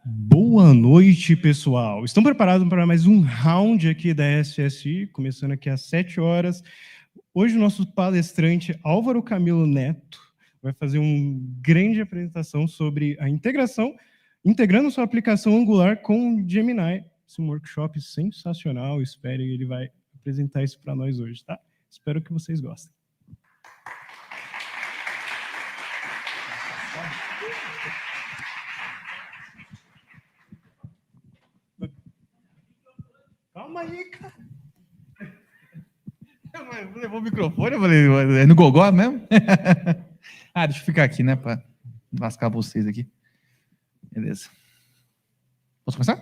Boa noite, pessoal. Estão preparados para mais um round aqui da SSI, começando aqui às 7 horas. Hoje o nosso palestrante Álvaro Camilo Neto vai fazer uma grande apresentação sobre a integração, integrando sua aplicação Angular com o Gemini. Esse é um workshop sensacional, espero que ele vai apresentar isso para nós hoje, tá? Espero que vocês gostem. Calma aí, cara. Levou o microfone, eu falei, é no gogó mesmo? Deixa eu ficar aqui, né, para lascar vocês aqui. Beleza. Posso começar?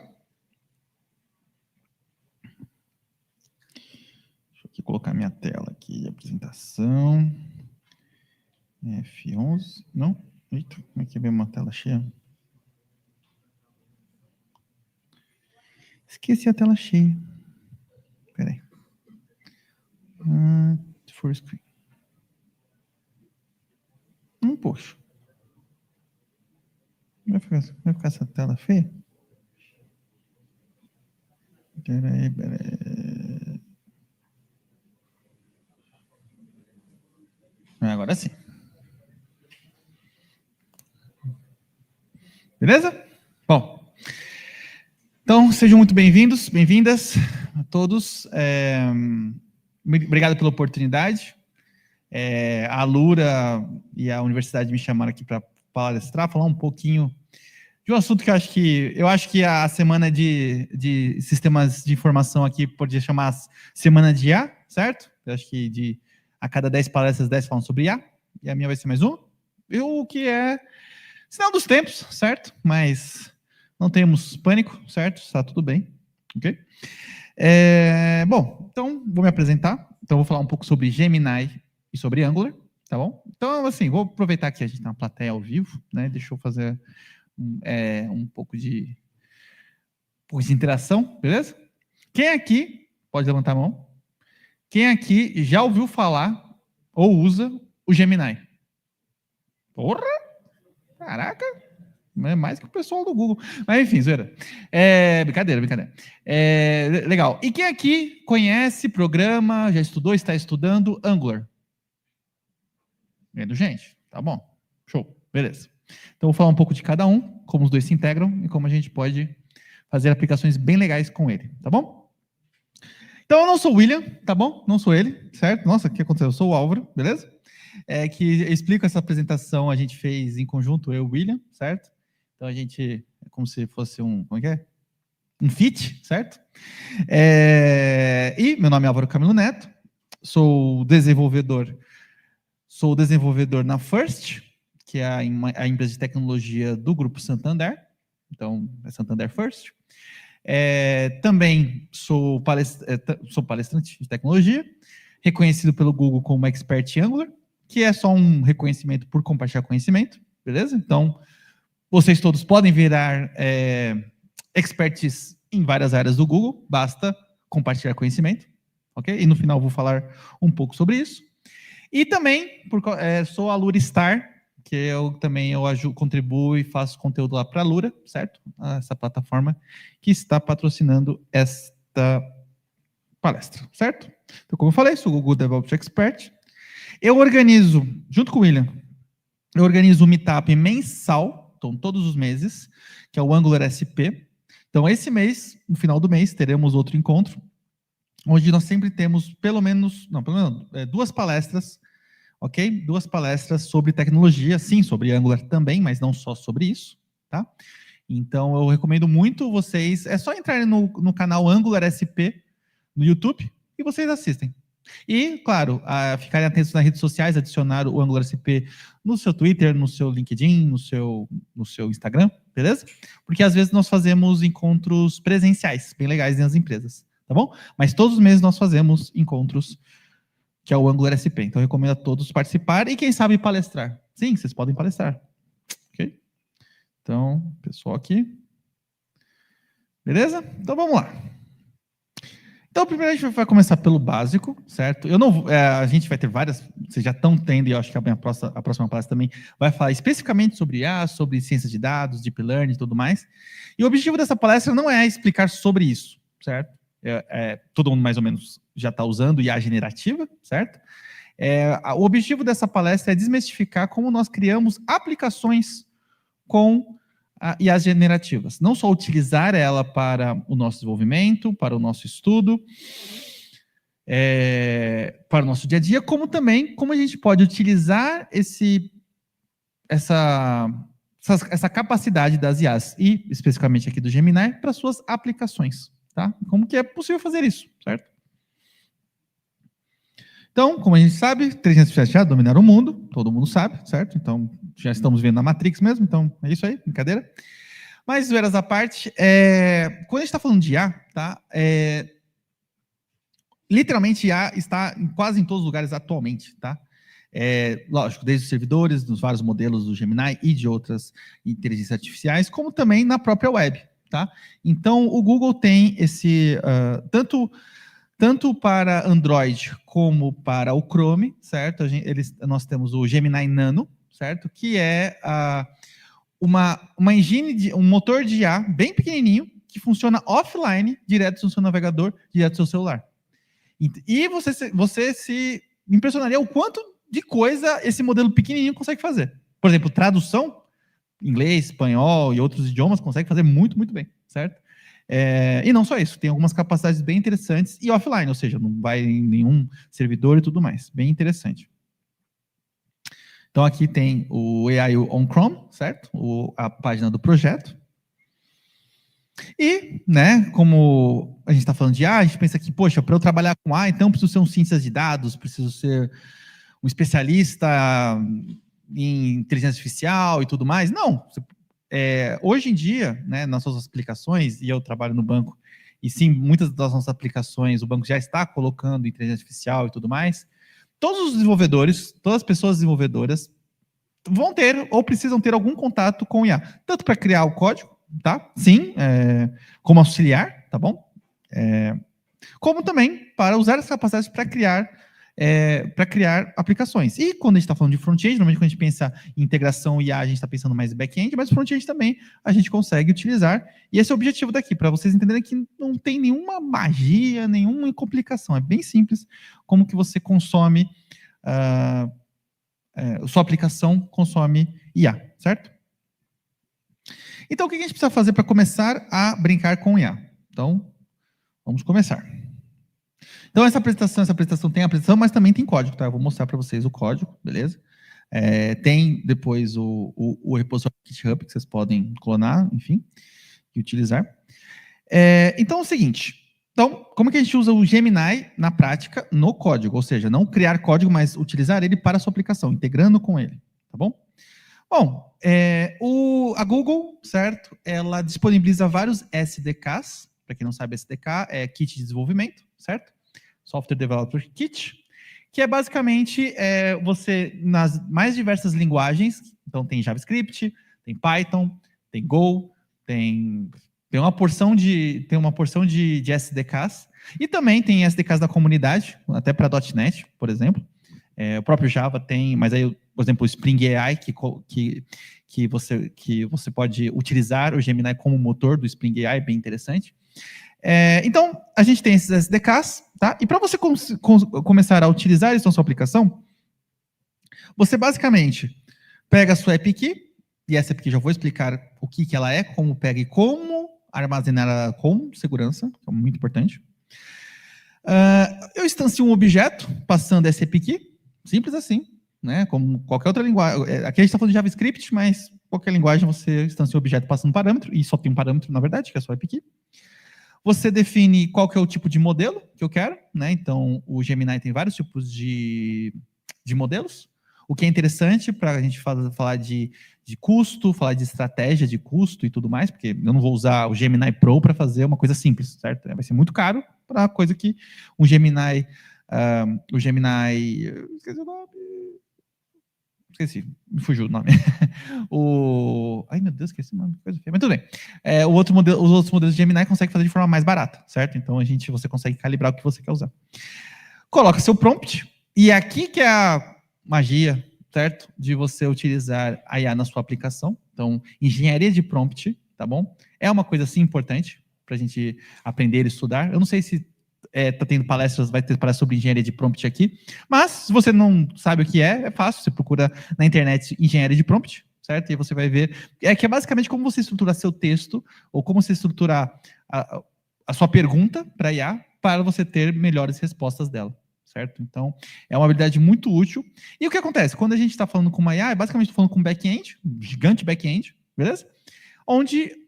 Deixa eu aqui colocar minha tela aqui de apresentação. F11, não? Eita, como é que vem uma tela cheia? Esqueci a tela cheia. Espera aí. Full screen. Poxa. Vai ficar essa tela feia? Peraí. Agora sim. Beleza? Bom. Então, sejam muito bem-vindos, bem-vindas a todos. Obrigado pela oportunidade. A Lura e a universidade me chamaram aqui para palestrar, falar um pouquinho de um assunto que eu acho que a semana de sistemas de informação aqui podia chamar semana de IA, certo? Eu acho que a cada 10 palestras, 10 falam sobre IA, e a minha vai ser mais uma. O que é sinal dos tempos, certo? Mas não temos pânico, certo? Está tudo bem, ok? Bom, então vou me apresentar. Então vou falar um pouco sobre Gemini e sobre Angular, tá bom? Então, assim, vou aproveitar que a gente tem uma plateia ao vivo, né? Deixa eu fazer um pouco de interação, beleza? Quem aqui, pode levantar a mão, quem aqui já ouviu falar ou usa o Gemini? Porra! Caraca! É mais que o pessoal do Google. Mas enfim, zoeira. Brincadeira. Legal. E quem aqui conhece, programa, já estudou, está estudando Angular? Vendo, gente? Tá bom. Show. Beleza. Então, vou falar um pouco de cada um, como os dois se integram e como a gente pode fazer aplicações bem legais com ele, tá bom? Então, eu não sou o William, tá bom? Não sou ele, certo? Nossa, o que aconteceu? Eu sou o Álvaro, beleza? Que eu explico essa apresentação, a gente fez em conjunto, eu e o William, certo? Então, a gente, é como se fosse como é que é? Um fit, certo? E meu nome é Álvaro Camilo Neto, sou desenvolvedor na First, que é a empresa de tecnologia do Grupo Santander, então é Santander First. Também sou palestrante de tecnologia, reconhecido pelo Google como Expert em Angular, que é só um reconhecimento por compartilhar conhecimento, beleza? Então, vocês todos podem virar experts em várias áreas do Google, basta compartilhar conhecimento, ok? E no final eu vou falar um pouco sobre isso. E também sou a Lura Star, que eu contribuo e faço conteúdo lá para a Lura, certo? Essa plataforma que está patrocinando esta palestra, certo? Então, como eu falei, sou o Google DevOps Expert. Eu organizo, junto com o William, um meetup mensal, então todos os meses, que é o Angular SP. Então, esse mês, no final do mês, teremos outro encontro, onde nós sempre temos pelo menos 2 palestras, ok? 2 palestras sobre tecnologia, sim, sobre Angular também, mas não só sobre isso, tá? Então, eu recomendo muito vocês, é só entrarem no canal Angular SP no YouTube e vocês assistem. E, claro, ficarem atentos nas redes sociais, adicionar o Angular SP no seu Twitter, no seu LinkedIn, no seu Instagram, beleza? Porque às vezes nós fazemos encontros presenciais, bem legais nas empresas, tá bom? Mas todos os meses nós fazemos encontros, que é o Angular SP. Então, eu recomendo a todos participar e, quem sabe, palestrar. Sim, vocês podem palestrar. Ok? Então, pessoal aqui. Beleza? Então, vamos lá. Então, primeiro a gente vai começar pelo básico, certo? Eu não, a gente vai ter várias, vocês já estão tendo, e eu acho que a próxima palestra também vai falar especificamente sobre IA, sobre ciências de dados, deep learning e tudo mais. E o objetivo dessa palestra não é explicar sobre isso, certo? Todo mundo mais ou menos já está usando IA generativa, certo? O objetivo dessa palestra é desmistificar como nós criamos aplicações com IAs generativas. Não só utilizar ela para o nosso desenvolvimento, para o nosso estudo, para o nosso dia a dia, como também como a gente pode utilizar essa capacidade das IAs, e especificamente aqui do Gemini, para suas aplicações. Tá? Como que é possível fazer isso, certo? Então, como a gente sabe, inteligência artificial já dominaram o mundo, todo mundo sabe, certo? Então, já estamos vendo na Matrix mesmo, então é isso aí, brincadeira. Mas, zoeiras à parte, quando a gente está falando de IA, tá? Literalmente, IA está quase em todos os lugares atualmente, tá? Lógico, desde os servidores, nos vários modelos do Gemini e de outras inteligências artificiais, como também na própria web, tá? Então, o Google tem esse, tanto para Android como para o Chrome, certo? Nós temos o Gemini Nano, certo? Que é uma engine, um motor de IA bem pequenininho, que funciona offline, direto do seu navegador, direto do seu celular. E você se impressionaria o quanto de coisa esse modelo pequenininho consegue fazer. Por exemplo, tradução, inglês, espanhol e outros idiomas, consegue fazer muito, muito bem, certo? E não só isso, tem algumas capacidades bem interessantes e offline, ou seja, não vai em nenhum servidor e tudo mais. Bem interessante. Então, aqui tem o AI on Chrome, certo? A página do projeto. E, né, como a gente está falando de IA, a gente pensa que, poxa, para eu trabalhar com AI, então preciso ser um cientista de dados, preciso ser um especialista em inteligência artificial e tudo mais. Não, hoje em dia, né, nas suas aplicações, e eu trabalho no banco, e sim, muitas das nossas aplicações, o banco já está colocando inteligência artificial e tudo mais, todos os desenvolvedores, todas as pessoas desenvolvedoras vão ter ou precisam ter algum contato com o IA, tanto para criar o código, tá? Sim, como auxiliar, tá bom? Como também para usar as capacidades para criar aplicações. E quando a gente está falando de front-end, normalmente quando a gente pensa em integração IA, a gente está pensando mais em back-end, mas front-end também a gente consegue utilizar. E esse é o objetivo daqui, para vocês entenderem que não tem nenhuma magia, nenhuma complicação. É bem simples como que você consome, sua aplicação consome IA, certo? Então, o que a gente precisa fazer para começar a brincar com IA? Então, vamos começar. Então, essa apresentação tem a apresentação, mas também tem código, tá? Eu vou mostrar para vocês o código, beleza? Tem depois o repositório GitHub, que vocês podem clonar, enfim, e utilizar. Então, é o seguinte. Então, como que a gente usa o Gemini na prática, no código? Ou seja, não criar código, mas utilizar ele para a sua aplicação, integrando com ele, tá bom? Bom, a Google, certo? Ela disponibiliza vários SDKs. Para quem não sabe, SDK é Kit de Desenvolvimento, certo? Software Developer Kit, que é basicamente você, nas mais diversas linguagens, então tem JavaScript, tem Python, tem Go, tem uma porção de SDKs, e também tem SDKs da comunidade, até para .NET, por exemplo. O próprio Java tem, mas aí, por exemplo, o Spring AI, que você pode utilizar o Gemini como motor do Spring AI, bem interessante. Então, a gente tem esses SDKs, tá? E para você começar a utilizar isso na sua aplicação, você basicamente pega a sua AppKey, e essa AppKey já vou explicar o que ela é, como pega e como armazenar ela com segurança, que é muito importante. Eu instancio um objeto passando essa AppKey, simples assim, né? Como qualquer outra linguagem. Aqui a gente está falando de JavaScript, mas qualquer linguagem você instancia um objeto passando um parâmetro, e só tem um parâmetro, na verdade, que é a sua AppKey. Você define qual que é o tipo de modelo que eu quero, né? Então, o Gemini tem vários tipos de modelos, o que é interessante para a gente falar de custo, falar de estratégia de custo e tudo mais, porque eu não vou usar o Gemini Pro para fazer uma coisa simples, certo? Vai ser muito caro para a coisa que o Gemini... esqueci o nome... Esqueci, me fugiu o nome. Ai, meu Deus, esqueci o nome. Coisa feia. Mas tudo bem. Os outros modelos de Gemini conseguem fazer de forma mais barata, certo? Então, você consegue calibrar o que você quer usar. Coloca seu prompt, e aqui que é a magia, certo? De você utilizar a IA na sua aplicação. Então, engenharia de prompt, tá bom? É uma coisa, assim, importante para a gente aprender e estudar. Eu não sei se tá tendo palestras, vai ter palestra sobre engenharia de prompt aqui, mas se você não sabe o que é fácil, você procura na internet engenharia de prompt, certo? E você vai ver, que é basicamente como você estruturar seu texto, ou como você estruturar a sua pergunta para a IA, para você ter melhores respostas dela, certo? Então, é uma habilidade muito útil. E o que acontece? Quando a gente está falando com uma IA, basicamente falando com um back-end, um gigante back-end, beleza? Onde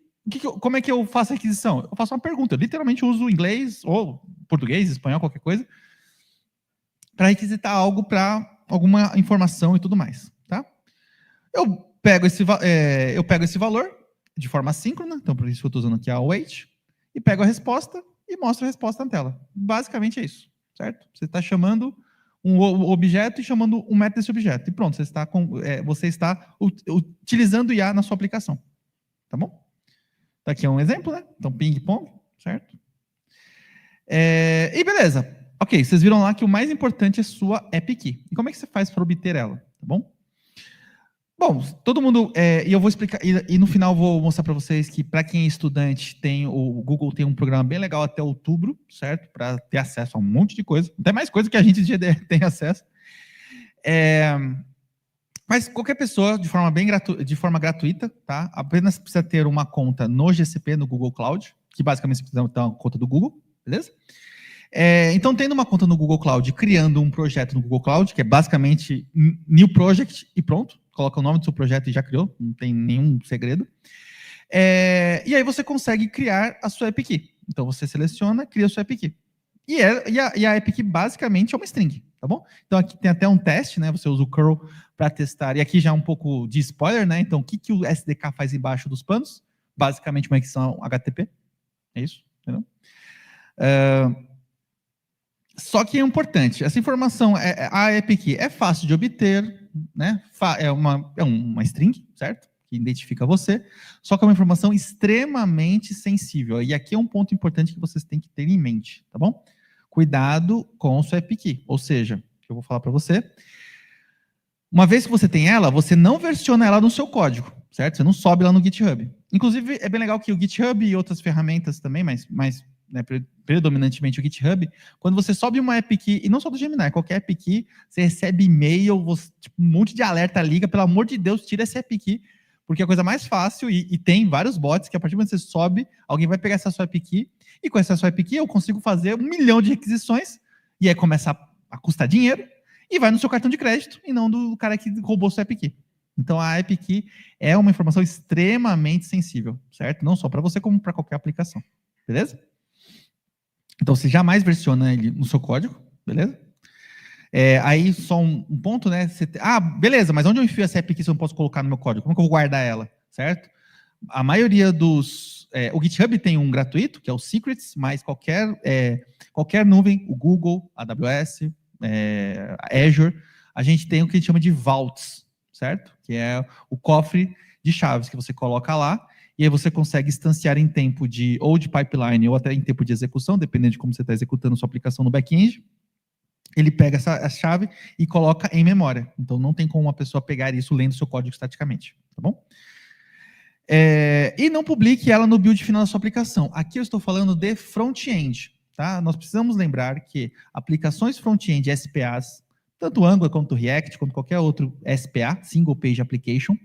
como é que eu faço a aquisição? Eu faço uma pergunta, eu literalmente uso inglês ou português, espanhol, qualquer coisa, para requisitar algo para alguma informação e tudo mais, tá? Eu pego esse valor de forma assíncrona, então por isso eu estou usando aqui a await, e pego a resposta e mostro a resposta na tela. Basicamente é isso, certo? Você está chamando um objeto e chamando um método desse objeto. E pronto, você está utilizando IA na sua aplicação, tá bom? Tá aqui um exemplo, né? Então, ping-pong, certo? E beleza. Ok, vocês viram lá que o mais importante é sua App Key. E como é que você faz para obter ela, tá bom? Bom, todo mundo... e eu vou explicar... E no final vou mostrar para vocês que, para quem é estudante, o Google tem um programa bem legal até outubro, certo? Para ter acesso a um monte de coisa. Até mais coisa que a gente tem acesso. Mas qualquer pessoa, de forma gratuita, tá? Apenas precisa ter uma conta no GCP, no Google Cloud, que basicamente você precisa ter uma conta do Google, beleza? Então, tendo uma conta no Google Cloud, criando um projeto no Google Cloud, que é basicamente New Project, e pronto, coloca o nome do seu projeto e já criou, não tem nenhum segredo. E aí você consegue criar a sua App Key. Então, você seleciona, cria a sua App Key. E a App Key basicamente é uma string, tá bom? Então, aqui tem até um teste, né? Você usa o curl para testar. E aqui já é um pouco de spoiler, né? Então, o que o SDK faz embaixo dos panos? Basicamente, uma extensão HTTP. É isso, entendeu? Só que é importante, essa informação, a App Key é fácil de obter, né? É uma string, certo? Que identifica você, só que é uma informação extremamente sensível. E aqui é um ponto importante que vocês têm que ter em mente, tá bom? Cuidado com a sua App Key. Ou seja, eu vou falar para você, uma vez que você tem ela, você não versiona ela no seu código, certo? Você não sobe lá no GitHub. Inclusive, é bem legal que o GitHub e outras ferramentas também, mas né, predominantemente o GitHub, quando você sobe uma App Key, e não só do Gemini, qualquer App Key, você recebe e-mail, tipo, um monte de alerta liga, pelo amor de Deus, tira essa App Key, porque é a coisa mais fácil, e tem vários bots que a partir do momento que você sobe, alguém vai pegar essa sua App Key, e com essa sua App Key eu consigo fazer 1 milhão de requisições, e aí começa a custar dinheiro, e vai no seu cartão de crédito, e não do cara que roubou sua App Key. Então a App Key é uma informação extremamente sensível, certo? Não só para você, como para qualquer aplicação, beleza? Então, você jamais versiona ele no seu código, beleza? Aí, só um ponto, né? Beleza, mas onde eu enfio essa App Key se eu não posso colocar no meu código? Como que eu vou guardar ela, certo? A maioria o GitHub tem um gratuito, que é o Secrets, mas qualquer nuvem, o Google, a AWS, a Azure, a gente tem o que a gente chama de Vaults, certo? Que é o cofre de chaves que você coloca lá, e aí você consegue instanciar em tempo de pipeline ou até em tempo de execução, dependendo de como você está executando sua aplicação no back-end. Ele pega essa chave e coloca em memória. Então, não tem como uma pessoa pegar isso lendo seu código estaticamente, tá bom? E não publique ela no build final da sua aplicação. Aqui eu estou falando de front-end, tá? Nós precisamos lembrar que aplicações front-end SPAs, tanto o Angular quanto o React, quanto qualquer outro SPA, Single Page Application,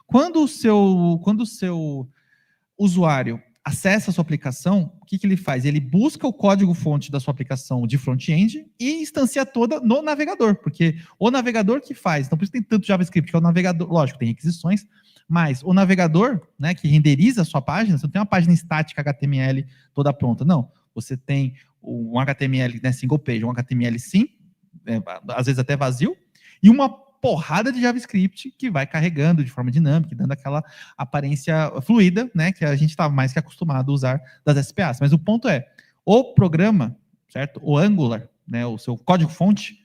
quando o seu usuário acessa a sua aplicação, o que ele faz? Ele busca o código-fonte da sua aplicação de front-end e instancia toda no navegador, porque o navegador que faz, então por isso tem tanto JavaScript, que é o navegador, lógico, tem requisições, mas o navegador, né, que renderiza a sua página, você não tem uma página estática HTML toda pronta, não. Você tem um HTML, né, single page, um HTML sim, às vezes até vazio, e uma porrada de JavaScript que vai carregando de forma dinâmica, dando aquela aparência fluida, né, que a gente está mais que acostumado a usar das SPAs. Mas o ponto é, o programa, certo? O Angular, né, o seu código-fonte,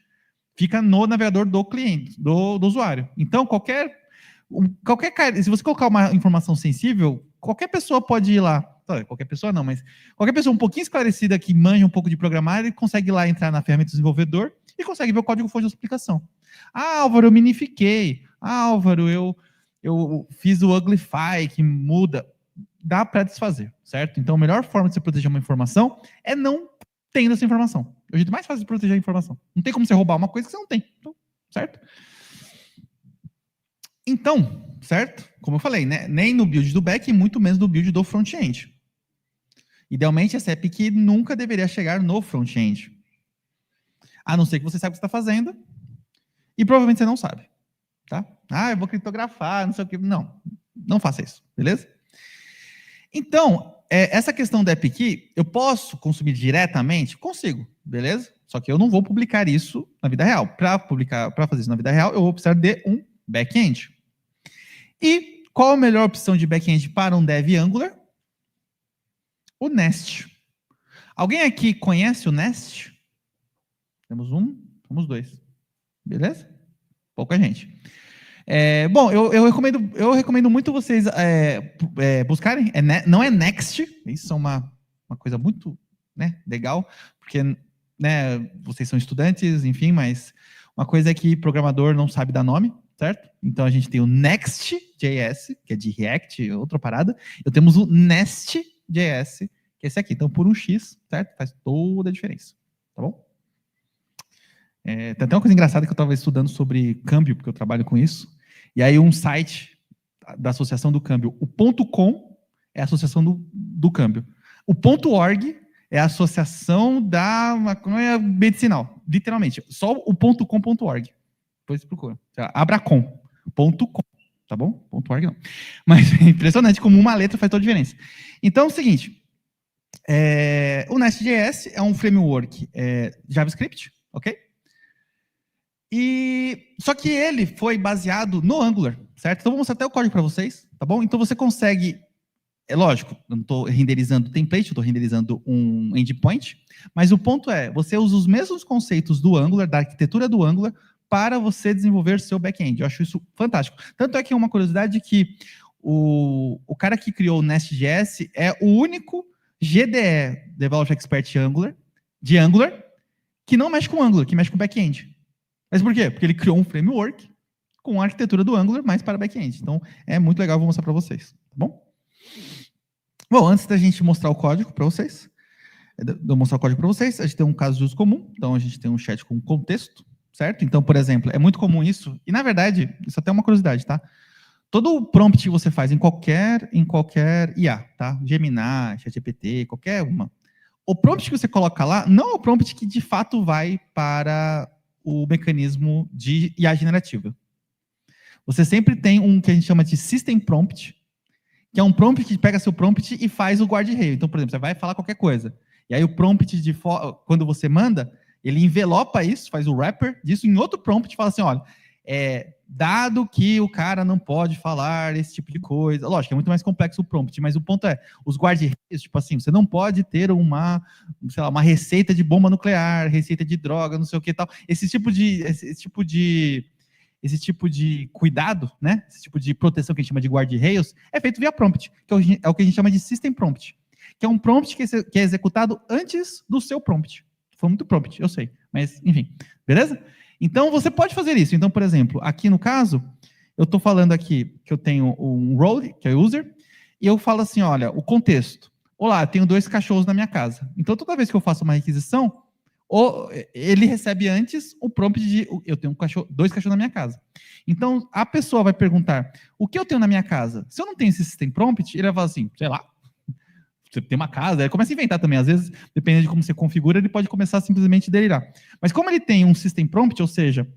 fica no navegador do cliente, do usuário. Então, se você colocar uma informação sensível, qualquer pessoa pode ir lá. Qualquer pessoa não, mas qualquer pessoa um pouquinho esclarecida que manja um pouco de programar, ele consegue lá entrar na ferramenta do desenvolvedor e consegue ver o código-fonte da sua aplicação. Ah, Álvaro, eu minifiquei. Ah, Álvaro, eu fiz o Uglify, que muda. Dá para desfazer, certo? Então, a melhor forma de você proteger uma informação é não tendo essa informação. É o jeito mais fácil de proteger a informação. Não tem como você roubar uma coisa que você não tem. Então, certo? Então, certo? Como eu falei, né? Nem no build do back e muito menos no build do front-end. Idealmente, essa API nunca deveria chegar no front-end. A não ser que você saiba o que você está fazendo e provavelmente você não sabe. Tá? Ah, eu vou criptografar, não sei o que. Não faça isso, beleza? Então, essa questão da API, eu posso consumir diretamente? Consigo, beleza? Só que eu não vou publicar isso na vida real. Para fazer isso na vida real, eu vou precisar de um back-end. E qual a melhor opção de back-end para um dev Angular? O Nest. Alguém aqui conhece o Nest? Temos temos dois. Beleza? Pouca gente. Bom, eu recomendo muito vocês buscarem. Não é Next, isso é uma coisa muito, né, legal, porque, né, vocês são estudantes, enfim, mas uma coisa é que programador não sabe dar nome, certo? Então a gente tem o Next.js, que é de React, outra parada. Temos o Nest.js, que é esse aqui. Então, por um X, certo? Faz toda a diferença, tá bom? Tem até uma coisa engraçada que eu estava estudando sobre câmbio, porque eu trabalho com isso. E aí um site da associação do câmbio, o .com é a associação do câmbio. O .org é a associação da maconha medicinal, literalmente. Só o .com.org. Depois você procura. Abracom.com, tá bom? .org não. Mas é impressionante como uma letra faz toda a diferença. Então é o seguinte, o Nest.js é um framework JavaScript, ok? Só que ele foi baseado no Angular, certo? Então, vou mostrar até o código para vocês, tá bom? Então, você consegue... lógico, eu não estou renderizando template, eu estou renderizando um endpoint, mas o ponto é, você usa os mesmos conceitos do Angular, da arquitetura do Angular, para você desenvolver seu back-end. Eu acho isso fantástico. Tanto é que é uma curiosidade que o cara que criou o Nest.js é o único GDE, Developer Expert de Angular, que não mexe com Angular, que mexe com back-end. Mas por quê? Porque ele criou um framework com a arquitetura do Angular, mais para back-end. Então, é muito legal, vou mostrar para vocês. Tá bom? Bom, antes da gente mostrar o código para vocês, a gente tem um caso de uso comum. Então, a gente tem um chat com contexto, certo? Então, por exemplo, é muito comum isso. E, na verdade, isso até é uma curiosidade, tá? Todo prompt que você faz em qualquer IA, tá? Gemini, ChatGPT, qualquer uma. O prompt que você coloca lá não é o prompt que, de fato, vai para o mecanismo de IA generativa. Você sempre tem um que a gente chama de System Prompt, que é um prompt que pega seu prompt e faz o guardrail. Então, por exemplo, você vai falar qualquer coisa. E aí o prompt, quando você manda, ele envelopa isso, faz o wrapper disso em outro prompt e fala assim, olha, dado que o cara não pode falar esse tipo de coisa. Lógico, é muito mais complexo o prompt, mas o ponto é, os guardrails, tipo assim, você não pode ter uma receita de bomba nuclear, receita de droga, não sei o que e tal. Esse tipo de cuidado, né? Esse tipo de proteção que a gente chama de guardrails é feito via prompt, que é o que a gente chama de System Prompt, que é um prompt que é executado antes do seu prompt. Foi muito prompt, eu sei, mas enfim, beleza? Então, você pode fazer isso. Então, por exemplo, aqui no caso, eu estou falando aqui que eu tenho um role, que é user, e eu falo assim, olha, o contexto. Olá, eu tenho 2 cachorros na minha casa. Então, toda vez que eu faço uma requisição, ele recebe antes o prompt de eu tenho 2 cachorros na minha casa. Então, a pessoa vai perguntar, o que eu tenho na minha casa? Se eu não tenho esse system prompt, ele vai falar assim, sei lá, você tem uma casa, ele começa a inventar também, às vezes, dependendo de como você configura, ele pode começar a simplesmente delirar. Mas como ele tem um system prompt, ou seja,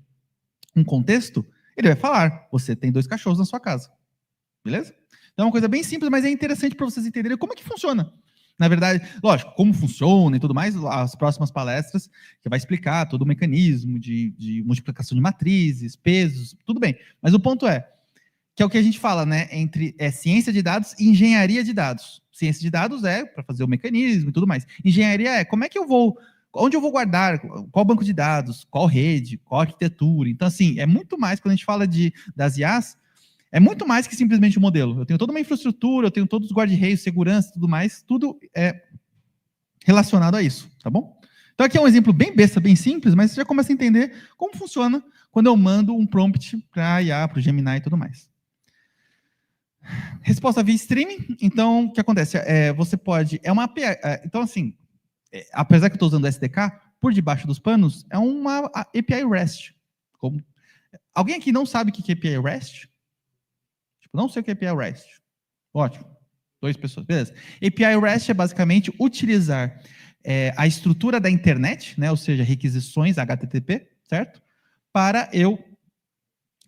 um contexto, ele vai falar, você tem 2 cachorros na sua casa. Beleza? Então é uma coisa bem simples, mas é interessante para vocês entenderem como é que funciona. Na verdade, lógico, como funciona e tudo mais, as próximas palestras, que vai explicar todo o mecanismo de multiplicação de matrizes, pesos, tudo bem. Mas o ponto é, que é o que a gente fala, né, entre ciência de dados e engenharia de dados. Ciência de dados é para fazer o mecanismo e tudo mais. Engenharia é como é que eu vou onde eu vou guardar, qual banco de dados, qual rede, qual arquitetura. Então, assim, é muito mais, quando a gente fala das IAs, é muito mais que simplesmente o modelo. Eu tenho toda uma infraestrutura, eu tenho todos os guarda-reios, segurança e tudo mais, tudo é relacionado a isso, tá bom? Então aqui é um exemplo bem besta, bem simples, mas você já começa a entender como funciona quando eu mando um prompt para a IA, para o Gemini e tudo mais. Resposta via streaming. Então, o que acontece? Você pode... É uma API. Então, assim, apesar que eu estou usando o SDK, por debaixo dos panos, é uma API REST. Alguém aqui não sabe o que é API REST? Tipo, não sei o que é API REST. Ótimo. 2 pessoas. Beleza. API REST é basicamente utilizar a estrutura da internet, né, ou seja, requisições HTTP, certo? Para eu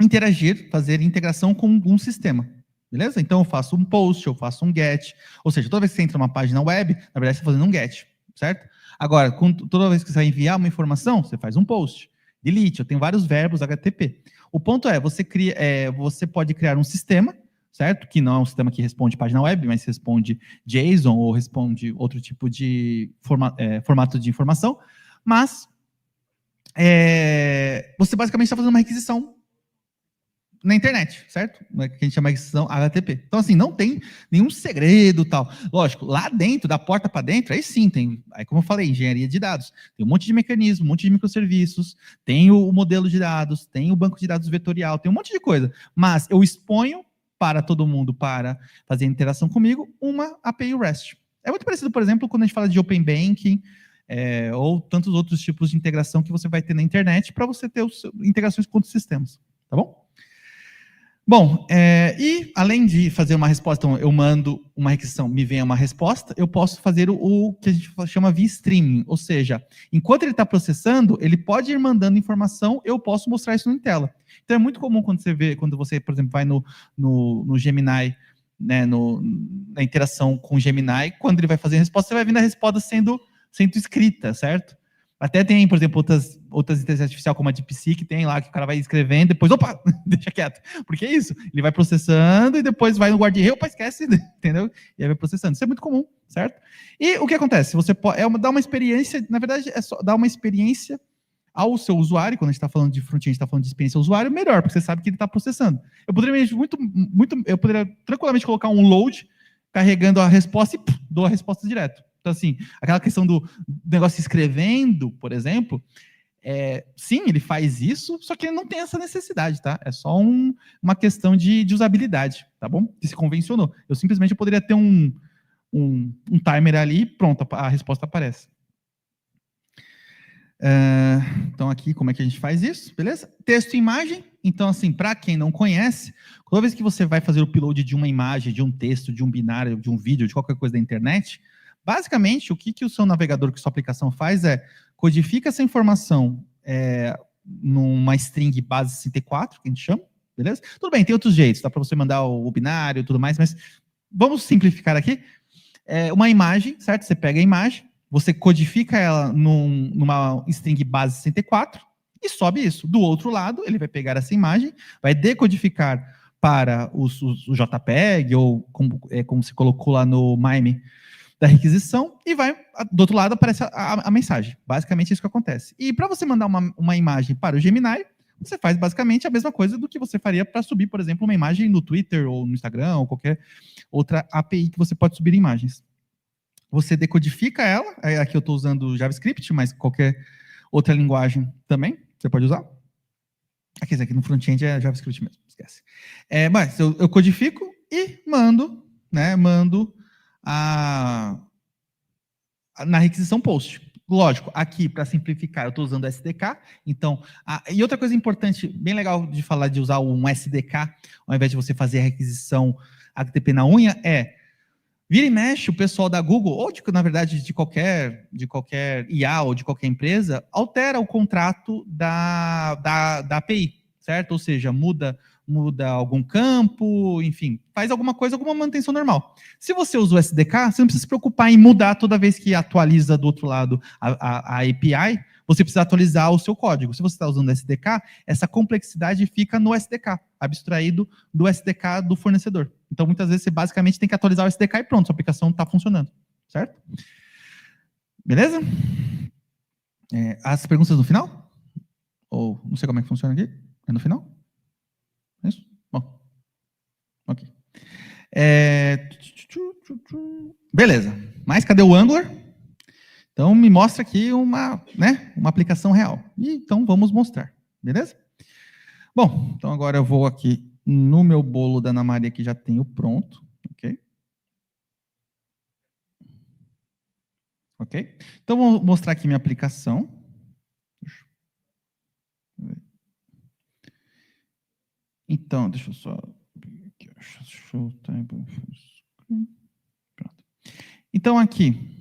interagir, fazer integração com um sistema. Beleza? Então eu faço um post, eu faço um get, ou seja, toda vez que você entra numa página web, na verdade você está fazendo um get, certo? Agora, toda vez que você vai enviar uma informação, você faz um post. Delete, eu tenho vários verbos HTTP. O ponto é, você pode criar um sistema, certo? Que não é um sistema que responde página web, mas responde JSON ou responde outro tipo de formato de informação, mas você basicamente está fazendo uma requisição na internet, certo? Que a gente chama de requisição HTTP. Então, assim, não tem nenhum segredo tal. Lógico, lá dentro, da porta para dentro, aí sim tem, aí como eu falei, engenharia de dados. Tem um monte de mecanismo, um monte de microserviços, tem o modelo de dados, tem o banco de dados vetorial, tem um monte de coisa. Mas eu exponho para todo mundo, para fazer interação comigo, uma API REST. É muito parecido, por exemplo, quando a gente fala de Open Banking, ou tantos outros tipos de integração que você vai ter na internet para você ter integrações com outros sistemas. Tá bom? Bom, e além de fazer uma resposta, então, eu mando uma requisição, me vem uma resposta, eu posso fazer o que a gente chama via streaming, ou seja, enquanto ele está processando, ele pode ir mandando informação, eu posso mostrar isso em tela. Então é muito comum quando você, por exemplo, vai no Gemini, né, na interação com o Gemini, quando ele vai fazer a resposta, você vai vendo a resposta sendo escrita, certo? Até tem, por exemplo, outras inteligências artificiais, como a DeepSeek, que tem lá, que o cara vai escrevendo, depois, opa, deixa quieto. Porque é isso, ele vai processando e depois vai no guarda-reio, opa, esquece, entendeu? E aí vai processando. Isso é muito comum, certo? E o que acontece? Você pode, dar uma experiência, na verdade, é só dar uma experiência ao seu usuário, quando a gente está falando de front-end, a gente está falando de experiência ao usuário, melhor, porque você sabe que ele está processando. Eu poderia tranquilamente colocar um load, carregando a resposta e dou a resposta direto. Então, assim, aquela questão do negócio escrevendo, por exemplo, sim, ele faz isso, só que ele não tem essa necessidade, tá? É só uma questão de usabilidade, tá bom? Que se convencionou. Eu simplesmente poderia ter um timer ali e pronto, a resposta aparece. Então, aqui, como é que a gente faz isso? Beleza? Texto e imagem. Então, assim, para quem não conhece, toda vez que você vai fazer o upload de uma imagem, de um texto, de um binário, de um vídeo, de qualquer coisa da internet, basicamente, o que o seu navegador, que sua aplicação faz codifica essa informação numa string base 64, que a gente chama, beleza? Tudo bem, tem outros jeitos, dá para você mandar o binário e tudo mais, mas vamos simplificar aqui. Uma imagem, certo? Você pega a imagem, você codifica ela numa string base 64 e sobe isso. Do outro lado, ele vai pegar essa imagem, vai decodificar para o JPEG, ou como se colocou lá no MIME, da requisição, e do outro lado aparece a mensagem. Basicamente isso que acontece. E para você mandar uma imagem para o Gemini, você faz basicamente a mesma coisa do que você faria para subir, por exemplo, uma imagem no Twitter, ou no Instagram, ou qualquer outra API que você pode subir imagens. Você decodifica ela, aqui eu estou usando JavaScript, mas qualquer outra linguagem também, você pode usar. Aqui no front-end é JavaScript mesmo, esquece. Mas eu codifico e mando, né, na requisição post. Lógico, aqui, para simplificar, eu estou usando o SDK. Então, e outra coisa importante, bem legal de falar de usar um SDK, ao invés de você fazer a requisição HTTP na unha, vira e mexe o pessoal da Google, ou na verdade de qualquer IA ou de qualquer empresa, altera o contrato da API, certo? Ou seja, muda algum campo, enfim, faz alguma coisa, alguma manutenção normal. Se você usa o SDK, você não precisa se preocupar em mudar toda vez que atualiza do outro lado a API, você precisa atualizar o seu código. Se você está usando o SDK, essa complexidade fica no SDK, abstraído do SDK do fornecedor. Então, muitas vezes, você basicamente tem que atualizar o SDK e pronto, sua aplicação está funcionando, certo? Beleza? As perguntas no final? Ou não sei como é que funciona aqui. É no final? É isso? Bom. Ok. Beleza. Mas cadê o Angular? Então, me mostra aqui uma aplicação real. Então, vamos mostrar. Beleza? Bom, então agora eu vou aqui no meu bolo da Ana Maria, que já tenho pronto. Ok? Ok? Então, vou mostrar aqui minha aplicação. Então, deixa eu só... Pronto. Então, aqui,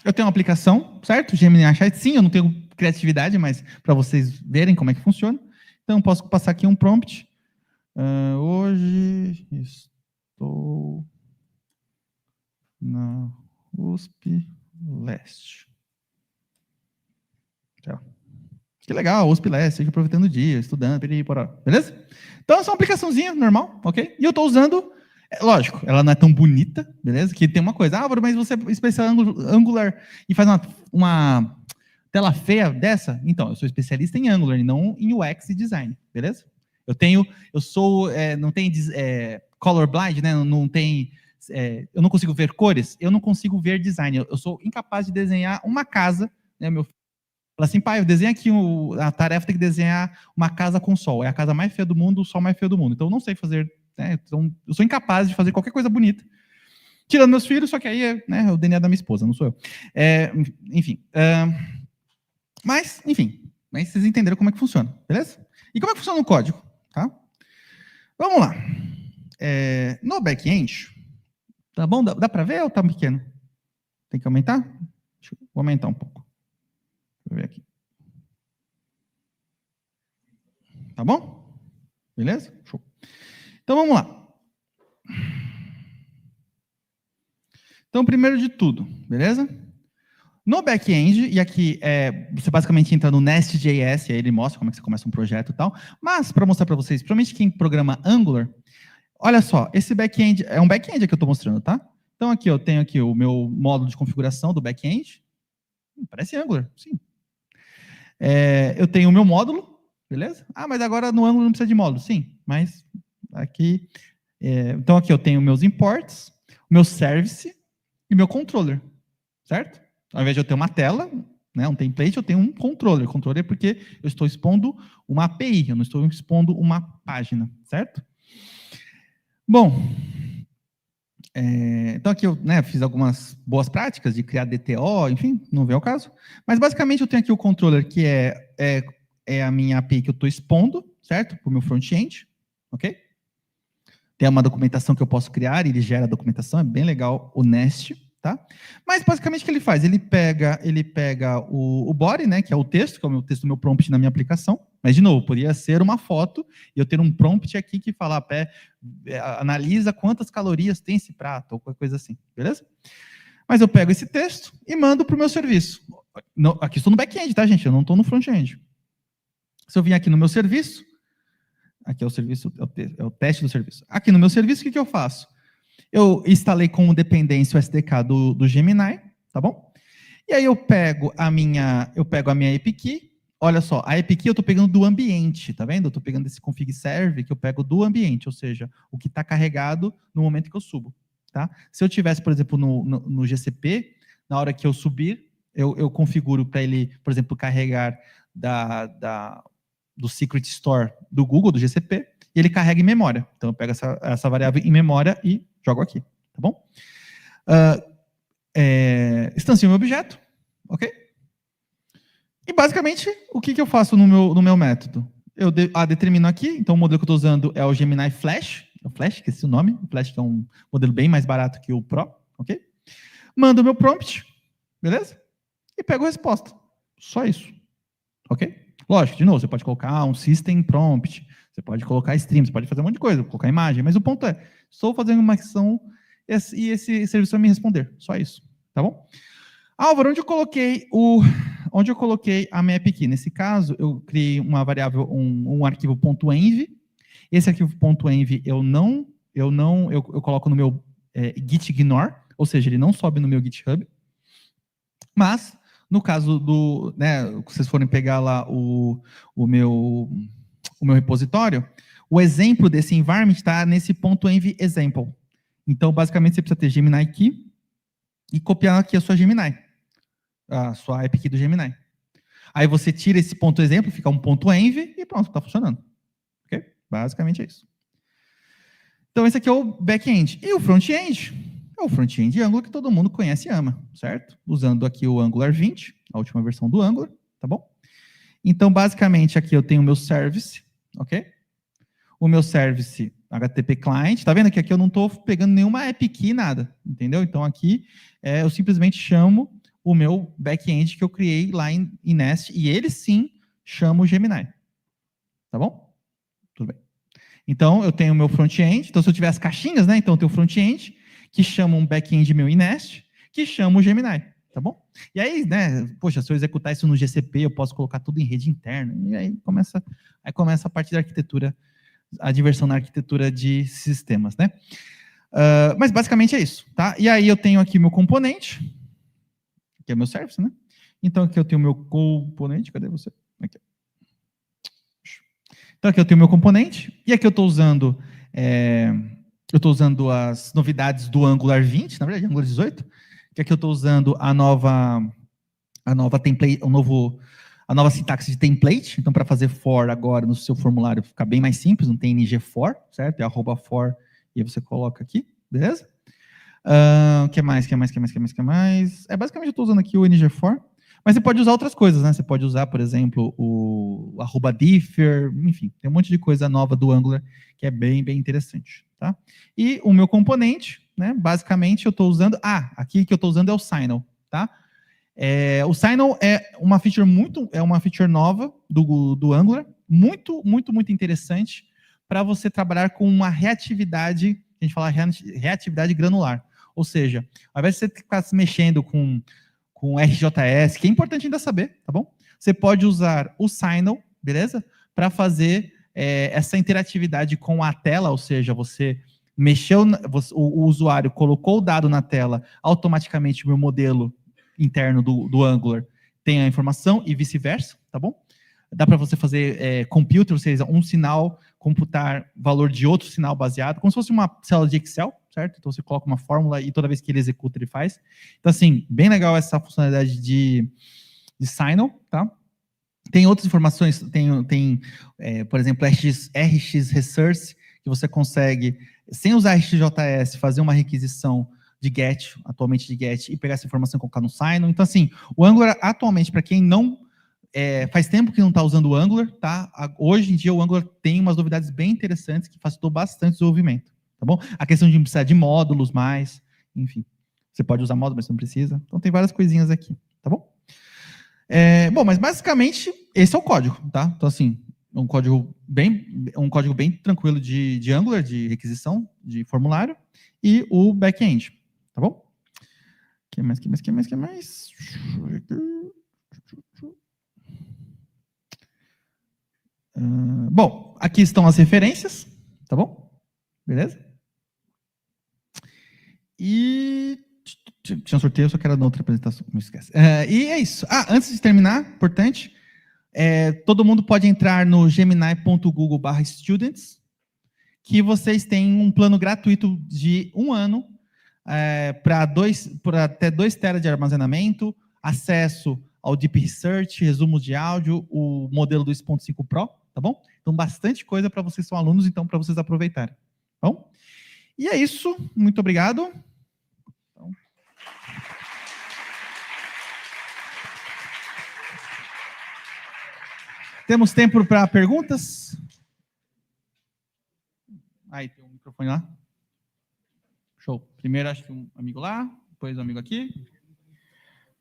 eu tenho uma aplicação, certo? Gemini Chat. Sim, eu não tenho criatividade, mas para vocês verem como é que funciona. Então, eu posso passar aqui um prompt. Hoje estou na USP Leste. Tchau. Que legal, USP Leste, seja aproveitando o dia, estudando, beleza? Então, essa é uma aplicaçãozinha normal, ok? E eu estou usando, lógico, ela não é tão bonita, beleza? Que tem uma coisa, mas você é especialista Angular e faz uma tela feia dessa? Então, eu sou especialista em Angular e não em UX e design, beleza? Não tem colorblind, né? Não tem, eu não consigo ver cores, eu não consigo ver design. Eu sou incapaz de desenhar uma casa, né? Meu filho fala assim, pai, eu desenho aqui, a tarefa tem que desenhar uma casa com sol. É a casa mais feia do mundo, o sol mais feio do mundo. Então, eu não sei fazer, né? Então, eu sou incapaz de fazer qualquer coisa bonita. Tirando meus filhos, só que aí é o DNA da minha esposa, não sou eu. Enfim. Mas vocês entenderam como é que funciona, beleza? E como é que funciona o código, tá? Vamos lá. No back-end, tá bom? Dá para ver ou tá pequeno? Tem que aumentar? Vou aumentar um pouco. Deixa eu ver aqui. Tá bom? Beleza? Show. Então, vamos lá. Então, primeiro de tudo, beleza? No back-end, e aqui você basicamente entra no Nest.js, e aí ele mostra como é que você começa um projeto e tal, mas para mostrar para vocês, principalmente quem programa Angular, olha só, esse back-end, é um back-end que eu estou mostrando, tá? Então aqui eu tenho aqui o meu módulo de configuração do back-end, parece Angular, sim. Eu tenho o meu módulo, beleza? Mas agora no Angular não precisa de módulo, sim, mas aqui, então aqui eu tenho meus imports, o meu service e meu controller, certo? Ao invés de eu ter uma tela, né, um template, eu tenho um controller. Controller é porque eu estou expondo uma API, eu não estou expondo uma página, certo? Bom, então aqui eu fiz algumas boas práticas de criar DTO, enfim, não vem ao caso. Mas basicamente eu tenho aqui o controller, que é a minha API que eu estou expondo, certo? Para o meu front-end, ok? Tem uma documentação que eu posso criar, ele gera a documentação, é bem legal o Nest. Tá? Mas basicamente o que ele faz? Ele pega o body, né, que é o texto, que é o texto do meu prompt na minha aplicação. Mas, de novo, poderia ser uma foto e eu ter um prompt aqui que fala, analisa quantas calorias tem esse prato, ou qualquer coisa assim, beleza? Mas eu pego esse texto e mando para o meu serviço. Aqui estou no back-end, tá, gente? Eu não estou no front-end. Se eu vim aqui no meu serviço, aqui é o serviço, é o teste do serviço. Aqui no meu serviço, o que eu faço? Eu instalei como dependência o SDK do Gemini, tá bom? E aí eu pego a minha API. Olha só, a API eu estou pegando do ambiente, tá vendo? Eu estou pegando esse config serve que eu pego do ambiente, ou seja, o que está carregado no momento que eu subo, tá? Se eu tivesse, por exemplo, no GCP, na hora que eu subir, eu configuro para ele, por exemplo, carregar do Secret Store do Google, do GCP, e ele carrega em memória. Então eu pego essa variável em memória e jogo aqui, tá bom? Instancio meu objeto, ok? E basicamente, o que eu faço no meu método? Eu determino aqui, então o modelo que eu estou usando é o Gemini Flash, esqueci o nome, o Flash que é um modelo bem mais barato que o Pro, ok? Mando o meu prompt, beleza? E pego a resposta, só isso, ok? Lógico, de novo, você pode colocar um system prompt, você pode colocar stream, você pode fazer um monte de coisa, colocar imagem, mas o ponto é, estou fazendo uma ação e esse serviço vai me responder, só isso, tá bom? Álvaro, onde eu coloquei a map aqui? Nesse caso, eu criei uma variável, um arquivo .env. Esse arquivo .env eu coloco no meu git ignore, ou seja, ele não sobe no meu GitHub. Mas No caso do, né, se vocês forem pegar lá o meu repositório, o exemplo desse environment está nesse ponto .env example. Então, basicamente, você precisa ter Gemini Key e copiar aqui a sua Gemini, a sua app key do Gemini. Aí você tira esse ponto exemplo, fica um ponto .env e pronto, está funcionando. Ok? Basicamente é isso. Então, esse aqui é o back-end. E o front-end? É o front-end Angular que todo mundo conhece e ama, certo? Usando aqui o Angular 20, a última versão do Angular, tá bom? Então, basicamente, aqui eu tenho o meu service, ok? O meu service HTTP client, tá vendo que aqui eu não estou pegando nenhuma app key, nada, entendeu? Então, aqui eu simplesmente chamo o meu back-end que eu criei lá em Nest, e ele sim chama o Gemini, tá bom? Tudo bem. Então, eu tenho o meu front-end, então se eu tiver as caixinhas, né? Então, eu tenho o front-end, que chama um back-end meu em Nest, que chama o Gemini, tá bom? E aí, né, poxa, se eu executar isso no GCP, eu posso colocar tudo em rede interna, e aí começa a parte da arquitetura, a diversão na arquitetura de sistemas, né? Mas basicamente é isso, tá? E aí eu tenho aqui meu componente, que é meu service, né? Então aqui eu tenho meu componente, cadê você? Aqui. Então aqui eu tenho meu componente, e aqui eu estou usando as novidades do Angular 20, na verdade Angular 18, que aqui eu estou usando a nova template, a nova sintaxe de template. Então, para fazer for agora no seu formulário fica bem mais simples, não tem ngFor, certo? É @for e aí você coloca aqui, beleza? Que mais? Basicamente eu estou usando aqui o ngFor, mas você pode usar outras coisas, né? Você pode usar, por exemplo, o @differ, enfim, tem um monte de coisa nova do Angular que é bem, bem interessante, tá? E o meu componente, né? Basicamente eu estou usando, aqui que eu estou usando é o Signal, tá? O Signal é uma feature nova do Angular, muito, muito, muito interessante para você trabalhar com uma reatividade, a gente fala reatividade granular. Ou seja, ao invés de você ficar se mexendo com RJS, que é importante ainda saber, tá bom? Você pode usar o Signal, beleza? Para fazer essa interatividade com a tela, ou seja, você mexeu, o usuário colocou o dado na tela, automaticamente o meu modelo interno do Angular tem a informação e vice-versa, tá bom? Dá para você fazer compute, ou seja, um sinal computar valor de outro sinal baseado, como se fosse uma célula de Excel, certo? Então você coloca uma fórmula e toda vez que ele executa, ele faz. Então, assim, bem legal essa funcionalidade de Signal, tá? Tem outras informações, tem por exemplo, RX Resource, que você consegue, sem usar RxJS, fazer uma requisição de GET, atualmente de GET, e pegar essa informação e colocar no Signal. Então, assim, o Angular, atualmente, para quem não faz tempo que não está usando o Angular, tá? Hoje em dia o Angular tem umas novidades bem interessantes que facilitou bastante o desenvolvimento, tá bom? A questão de precisar de módulos mais, enfim. Você pode usar módulos, mas não precisa. Então tem várias coisinhas aqui, tá bom? Bom, mas basicamente esse é o código, tá? Então assim, um código bem tranquilo de Angular, de requisição, de formulário, e o back-end, tá bom? Que mais? Bom, aqui estão as referências, tá bom? Beleza? E tinha um sorteio, só que era na outra apresentação, não esquece. E é isso. Antes de terminar, importante, todo mundo pode entrar no gemini.google/students, que vocês têm um plano gratuito de 1 ano para até 2 TB de armazenamento, acesso ao Deep Research, resumos de áudio, o modelo do 2.5 Pro, tá bom? Então, bastante coisa para vocês que são alunos, então, para vocês aproveitarem. Tá bom? E é isso. Muito obrigado. Então... Temos tempo para perguntas? Aí, tem um microfone lá. Show. Primeiro, acho que um amigo lá, depois um amigo aqui.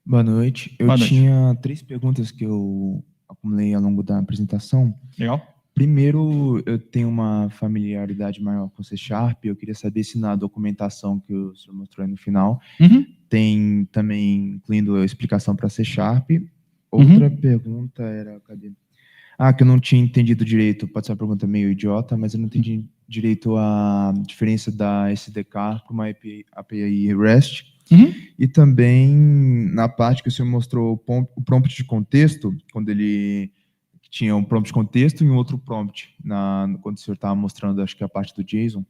Boa noite. Eu tinha 3 perguntas que eu acumulei ao longo da apresentação. Legal. Primeiro, eu tenho uma familiaridade maior com C#. Eu queria saber se na documentação que o senhor mostrou aí no final tem também incluindo a explicação para C#. Outra pergunta era... Cadê? Que eu não tinha entendido direito. Pode ser uma pergunta meio idiota, mas eu não entendi direito a diferença da SDK para uma API REST. E também na parte que o senhor mostrou o prompt de contexto, quando ele tinha um prompt de contexto e um outro prompt, quando o senhor estava mostrando, acho que a parte do JSON,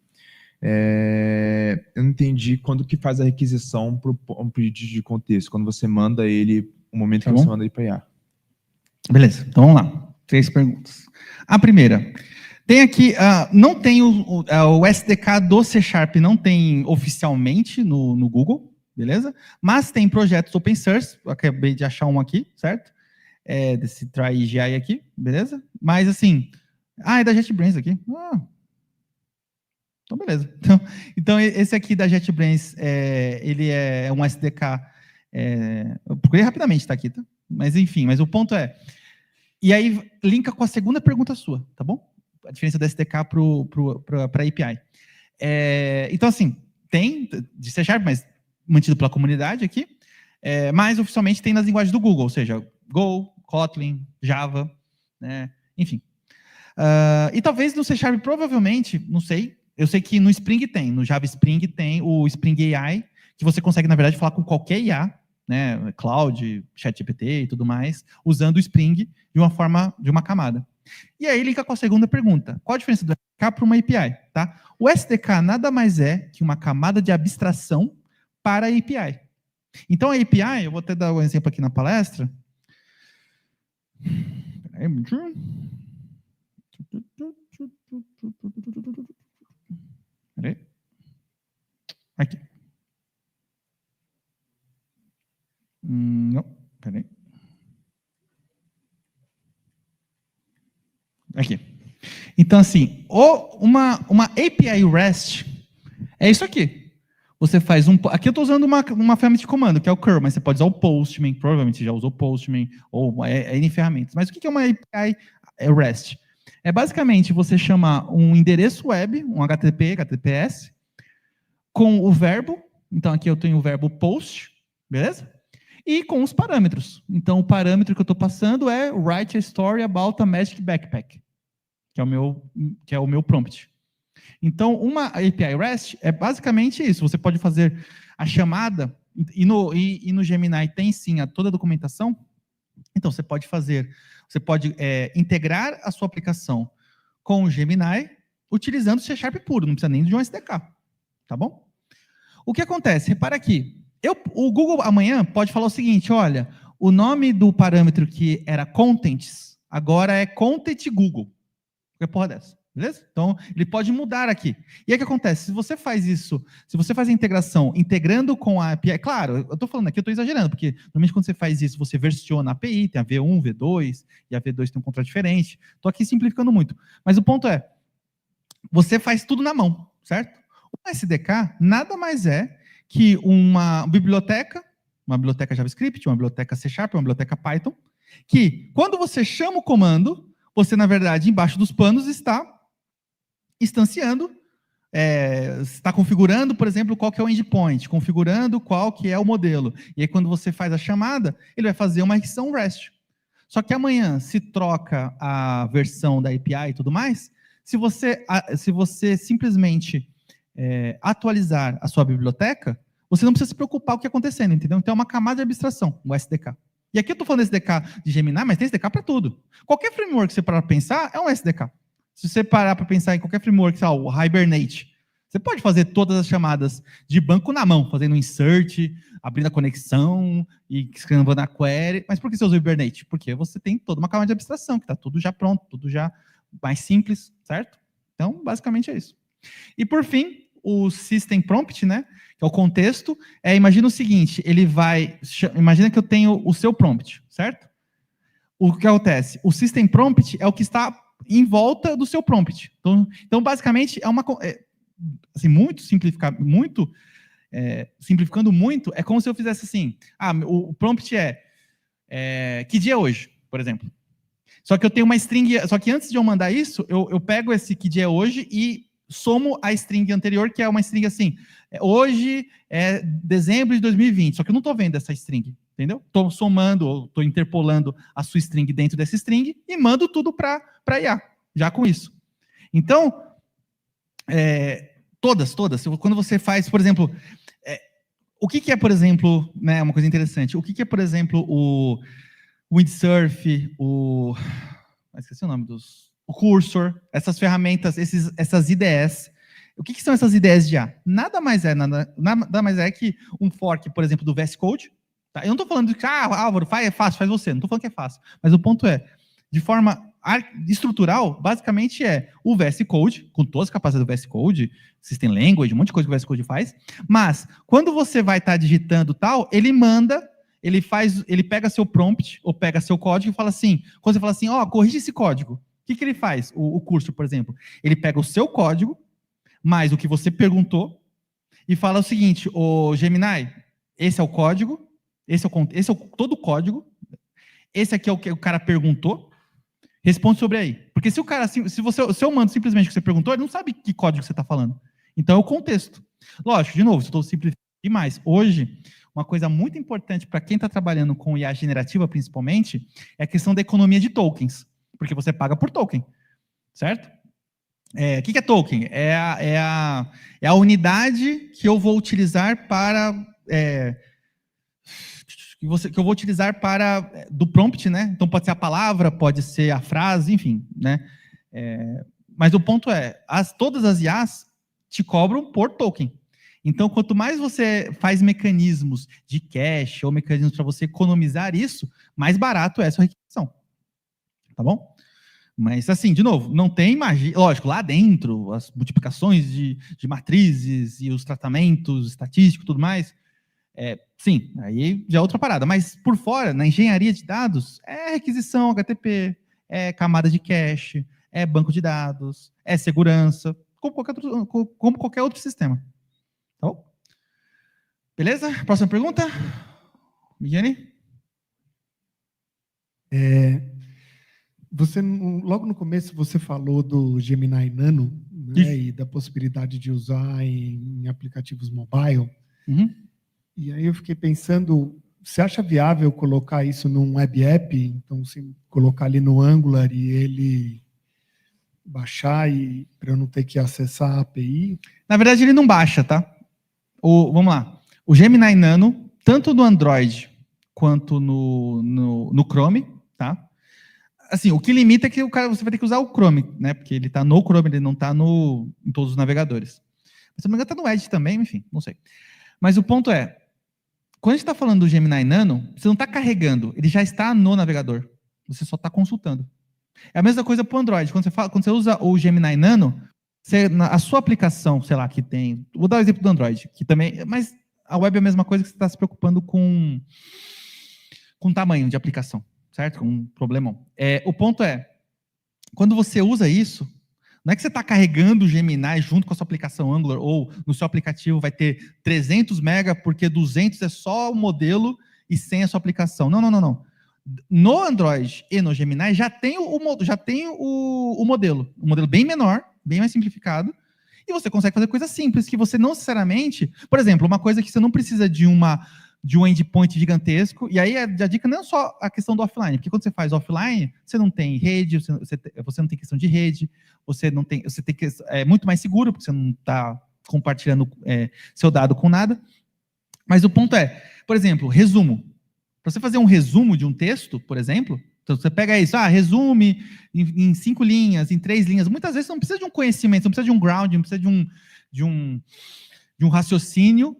eu não entendi quando que faz a requisição para um pedido de contexto, quando você manda ele, o momento que você manda ele para IA. Beleza, então vamos lá. 3 perguntas. A primeira, tem aqui, não tem o SDK do C Sharp, não tem oficialmente no Google, beleza? Mas tem projetos open source, eu acabei de achar um aqui, certo? Desse TryGI aqui, beleza? Mas assim, é da JetBrains aqui. Então, beleza. Então, esse aqui da JetBrains, ele é um SDK, eu procurei rapidamente, tá aqui, tá? Mas enfim, mas o ponto é, e aí linka com a segunda pergunta sua, tá bom? A diferença do SDK para API. Então, assim, tem de C Sharp, mas mantido pela comunidade aqui, mas oficialmente tem nas linguagens do Google, ou seja, Go, Kotlin, Java, né? Enfim. E talvez no C Sharp, provavelmente, não sei, eu sei que no Spring tem, no Java Spring tem o Spring AI, que você consegue, na verdade, falar com qualquer IA, né, Cloud, ChatGPT e tudo mais, usando o Spring de uma camada. E aí linka com a segunda pergunta. Qual a diferença do SDK para uma API? Tá? O SDK nada mais é que uma camada de abstração para a API. Então a API, eu vou até dar um exemplo aqui na palestra. Peraí. Aqui. Não, peraí. Aqui. Então, assim, uma API REST é isso aqui. Você faz aqui eu estou usando uma ferramenta de comando, que é o curl, mas você pode usar o Postman, provavelmente já usou Postman, ou N ferramentas. Mas o que é uma API REST? É basicamente você chamar um endereço web, um HTTPS, com o verbo, então aqui eu tenho o verbo post, beleza? E com os parâmetros. Então, o parâmetro que eu estou passando é write a story about a magic backpack, que é o meu prompt. Então, uma API REST é basicamente isso. Você pode fazer a chamada, e no Gemini tem sim toda a documentação. Então, você pode integrar a sua aplicação com o Gemini utilizando o C Sharp puro, não precisa nem de um SDK. Tá bom? O que acontece? Repara aqui. O Google amanhã pode falar o seguinte, olha, o nome do parâmetro que era contents, agora é content Google. Qualquer porra dessa, beleza? Então, ele pode mudar aqui. E aí o que acontece? Se você faz isso, se você faz a integração integrando com a API, claro, eu estou falando aqui, eu estou exagerando, porque normalmente quando você faz isso, você versiona a API, tem a V1, V2, e a V2 tem um contrato diferente. Estou aqui simplificando muito. Mas o ponto é, você faz tudo na mão, certo? O SDK nada mais é que uma biblioteca JavaScript, uma biblioteca C Sharp, uma biblioteca Python, que quando você chama o comando, você, na verdade, embaixo dos panos está instanciando, está configurando, por exemplo, qual que é o endpoint, configurando qual que é o modelo. E aí, quando você faz a chamada, ele vai fazer uma requisição REST. Só que amanhã, se troca a versão da API e tudo mais, se você simplesmente atualizar a sua biblioteca, você não precisa se preocupar com o que está acontecendo, entendeu? Então é uma camada de abstração, o SDK. E aqui eu estou falando SDK de Gemini, mas tem SDK para tudo. Qualquer framework que você parar para pensar é um SDK. Se você parar para pensar em qualquer framework, sei lá, o Hibernate, você pode fazer todas as chamadas de banco na mão, fazendo insert, abrindo a conexão e escrevendo a query. Mas por que você usa o Hibernate? Porque você tem toda uma camada de abstração, que está tudo já pronto, tudo já mais simples, certo? Então, basicamente é isso. E por fim, o System Prompt, né, que é o contexto, imagina o seguinte, imagina que eu tenho o seu prompt, certo? O que acontece? O System Prompt é o que está em volta do seu prompt. Então basicamente, assim, simplificando muito, é como se eu fizesse assim, o prompt que dia é hoje, por exemplo. Só que eu tenho uma string, só que antes de eu mandar isso, eu pego esse que dia é hoje e somo a string anterior, que é uma string assim, hoje é dezembro de 2020, só que eu não estou vendo essa string, entendeu? Estou somando, ou estou interpolando a sua string dentro dessa string e mando tudo para IA, já com isso. Então, todas, quando você faz, por exemplo, O que é, por exemplo, né, uma coisa interessante, o que é, por exemplo, o Windsurf, esqueci o nome o Cursor, essas ferramentas, essas IDEs. O que são essas IDEs de IA? Nada mais é que um fork, por exemplo, do VS Code. Tá? Eu não estou falando que, Álvaro, é fácil, faz você. Não estou falando que é fácil. Mas o ponto é, de forma estrutural, basicamente é o VS Code, com todas as capacidades do VS Code, System Language, um monte de coisa que o VS Code faz. Mas, quando você vai estar digitando tal, ele manda, ele pega seu prompt, ou pega seu código e fala assim, quando você fala assim, corrige esse código. O que ele faz? O curso, por exemplo. Ele pega o seu código, mais o que você perguntou, e fala o seguinte, Gemini, esse é o código, esse é todo o código, esse aqui é o que o cara perguntou, responde sobre aí. Porque se eu mando simplesmente o que você perguntou, ele não sabe que código você está falando. Então é o contexto. Lógico, de novo, se eu estou simplificando demais. Hoje, uma coisa muito importante para quem está trabalhando com IA generativa, principalmente, é a questão da economia de tokens. Porque você paga por token, certo? O que é token? É a unidade que eu vou utilizar para... que eu vou utilizar do prompt, né? Então pode ser a palavra, pode ser a frase, enfim, né? Mas o ponto é, todas as IAs te cobram por token. Então, quanto mais você faz mecanismos de cache ou mecanismos para você economizar isso, mais barato é a sua requisição. Tá bom? Mas, assim, de novo, não tem magia. Lógico, lá dentro, as multiplicações de matrizes e os tratamentos estatísticos e tudo mais, sim, aí já é outra parada. Mas, por fora, na engenharia de dados, é requisição HTTP, é camada de cache, é banco de dados, é segurança, como qualquer outro sistema. Tá bom? Beleza? Próxima pergunta? Viviane? Logo no começo, você falou do Gemini Nano, né, e da possibilidade de usar em aplicativos mobile. Uhum. E aí eu fiquei pensando, você acha viável colocar isso num web app? Então, se colocar ali no Angular e ele baixar para eu não ter que acessar a API? Na verdade, ele não baixa, tá? Vamos lá. O Gemini Nano, tanto no Android quanto no Chrome, tá? Assim, o que limita é que você vai ter que usar o Chrome, né? Porque ele está no Chrome, ele não está em todos os navegadores. Mas, se não me engano, está no Edge também, enfim, não sei. Mas o ponto é, quando a gente está falando do Gemini Nano, você não está carregando, ele já está no navegador. Você só está consultando. É a mesma coisa para o Android. Quando você usa o Gemini Nano, a sua aplicação, sei lá, que tem... Vou dar o exemplo do Android, que também... Mas a web é a mesma coisa que você está se preocupando com tamanho de aplicação, certo? Com um problemão. O ponto é, quando você usa isso, não é que você está carregando o Gemini junto com a sua aplicação Angular, ou no seu aplicativo vai ter 300 MB, porque 200 é só o modelo e 100 a sua aplicação. Não. No Android e no Gemini já tem o modelo. Um modelo bem menor, bem mais simplificado, e você consegue fazer coisas simples, que você não necessariamente... Por exemplo, uma coisa que você não precisa de um endpoint gigantesco, e aí a dica não é só a questão do offline, porque quando você faz offline, você não tem rede, você não tem questão de rede, você tem que... É muito mais seguro, porque você não está compartilhando seu dado com nada. Mas o ponto é, por exemplo, resumo. Para você fazer um resumo de um texto, por exemplo, então você pega isso, resume em 5 linhas, em 3 linhas. Muitas vezes você não precisa de um conhecimento, não precisa de um ground, não precisa de um raciocínio.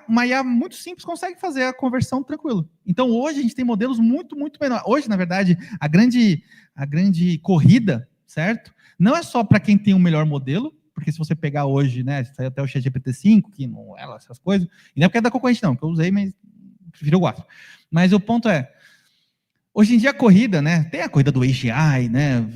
Uma IA muito simples consegue fazer a conversão tranquilo. Então, hoje a gente tem modelos muito, muito menores. Hoje, na verdade, a grande corrida, certo? Não é só para quem tem o melhor modelo, porque se você pegar hoje, né, saiu até o ChatGPT-5, que não é essas coisas, e não é porque é da concorrente não, que eu usei, mas prefiro o 4. Mas o ponto é, hoje em dia a corrida, né, tem a corrida do AGI, né,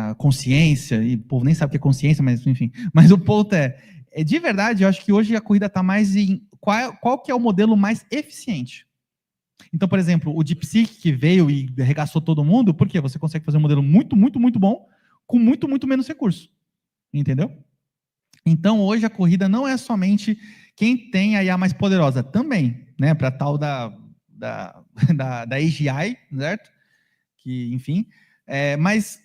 a consciência, e o povo nem sabe o que é consciência, mas enfim. Mas o ponto é de verdade, eu acho que hoje a corrida está mais em qual que é o modelo mais eficiente. Então, por exemplo, o DeepSeek que veio e arregaçou todo mundo, porque você consegue fazer um modelo muito, muito, muito bom, com muito, muito menos recurso. Entendeu? Então, hoje a corrida não é somente quem tem a IA mais poderosa, também, né, para tal da AGI, certo? Que, enfim, mas,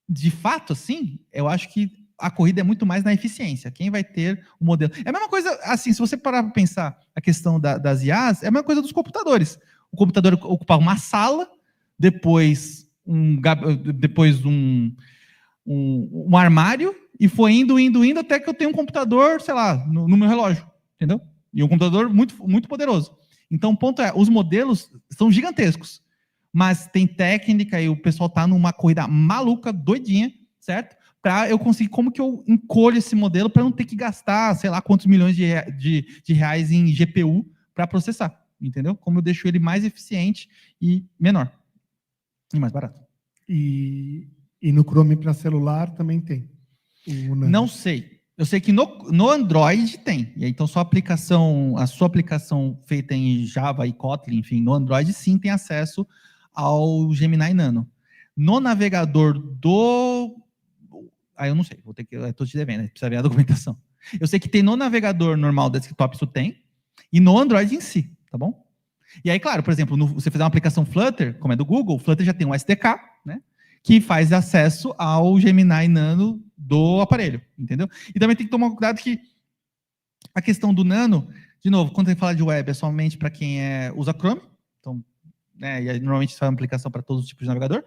de fato, assim, eu acho que a corrida é muito mais na eficiência. Quem vai ter o modelo? É a mesma coisa, assim, se você parar para pensar a questão das IAs, é a mesma coisa dos computadores. O computador ocupava uma sala, depois um armário, e foi indo até que eu tenho um computador, sei lá, no meu relógio, entendeu? E um computador muito, muito poderoso. Então, o ponto é, os modelos são gigantescos, mas tem técnica e o pessoal tá numa corrida maluca, doidinha, certo? Para eu conseguir, como que eu encolho esse modelo para não ter que gastar, sei lá, quantos milhões de reais em GPU para processar, entendeu? Como eu deixo ele mais eficiente e menor. E mais barato. E no Chrome para celular também tem? Não sei. Eu sei que no Android tem. E aí, então, a sua aplicação feita em Java e Kotlin, enfim, no Android, sim, tem acesso ao Gemini Nano. No navegador eu não sei, estou te devendo, precisa ver a documentação. Eu sei que tem no navegador normal desktop, isso tem, e no Android em si, tá bom? E aí, claro, por exemplo, você fizer uma aplicação Flutter, como é do Google, o Flutter já tem um SDK, né, que faz acesso ao Gemini Nano do aparelho, entendeu? E também tem que tomar cuidado que a questão do Nano, de novo, quando a gente fala de web, é somente para quem usa Chrome, então, né, e aí, normalmente isso é uma aplicação para todos os tipos de navegador.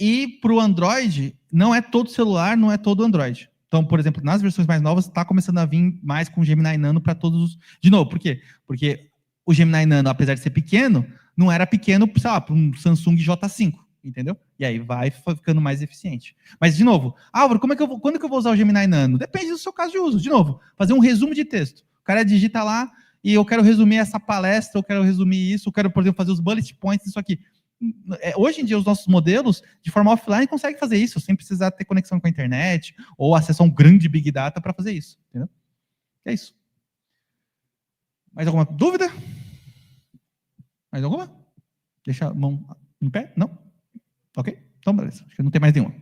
E para o Android, não é todo celular, não é todo Android. Então, por exemplo, nas versões mais novas, está começando a vir mais com o Gemini Nano para todos os... De novo, por quê? Porque o Gemini Nano, apesar de ser pequeno, não era pequeno, sei lá, para um Samsung J5, entendeu? E aí vai ficando mais eficiente. Mas, de novo, Álvaro, quando que eu vou usar o Gemini Nano? Depende do seu caso de uso. De novo, fazer um resumo de texto. O cara digita lá e eu quero resumir essa palestra, eu quero resumir isso, eu quero, por exemplo, fazer os bullet points disso aqui. Hoje em dia, os nossos modelos, de forma offline, conseguem fazer isso, sem precisar ter conexão com a internet ou acesso a um grande Big Data para fazer isso. Entendeu? É isso. Mais alguma dúvida? Mais alguma? Deixa a mão em pé? Não? Ok? Então, beleza. Acho que não tem mais nenhuma.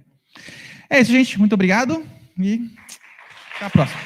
É isso, gente. Muito obrigado e até a próxima.